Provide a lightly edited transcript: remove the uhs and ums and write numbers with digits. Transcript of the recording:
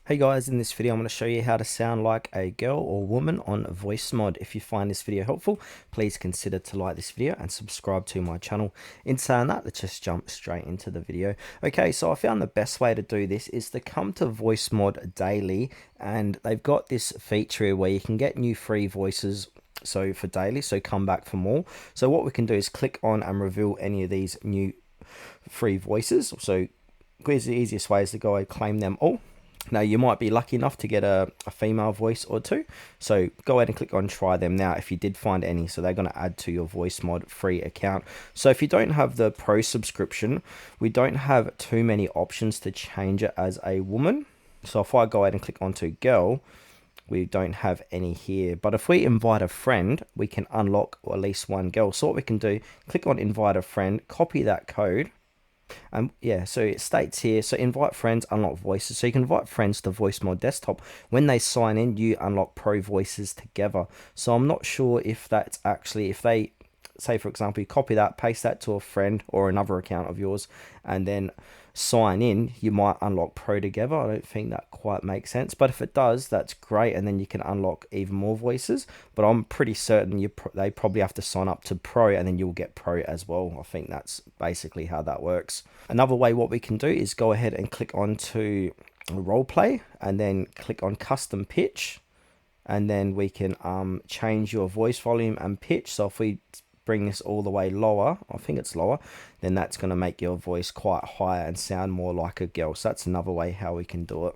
Hey guys, in this video I'm going to show you how to sound like a girl or woman on Voicemod. If you find this video helpful, please consider to like this video and subscribe to my channel. In saying that, let's just jump straight into the video. Okay, so I found the best way to do this is to come to Voicemod daily, and they've got this feature here where you can get new free voices for daily, so come back for more. So what we can do is click on and reveal any of these new free voices. So here's the easiest way is to go and claim them all. Now you might be lucky enough to get a female voice or two, so go ahead and click on try them now if you did find any. So they're going to add to your Voicemod free account. So if you don't have the pro subscription, we don't have too many options to change it as a woman. So if I go ahead and click onto girl, we don't have any here. But if we invite a friend, we can unlock at least one girl. So what we can do, click on invite a friend, copy that code. Yeah, so it states here, so invite friends, unlock voices. So you can invite friends to Voicemod desktop. When they sign in, you unlock pro voices together. So I'm not sure if that's actually, if they say, for example, you copy that, paste that to a friend or another account of yours, and then sign in, you might unlock pro together. I don't think that quite makes sense, but if it does, that's great, and then you can unlock even more voices. But I'm pretty certain they probably have to sign up to pro, and then you'll get pro as well. I think that's basically how that works. Another way what we can do is go ahead and click onto role play, and then click on custom pitch, and then we can change your voice volume and pitch. So if we bring this all the way lower, I think it's lower, then that's going to make your voice quite higher and sound more like a girl. So that's another way how we can do it.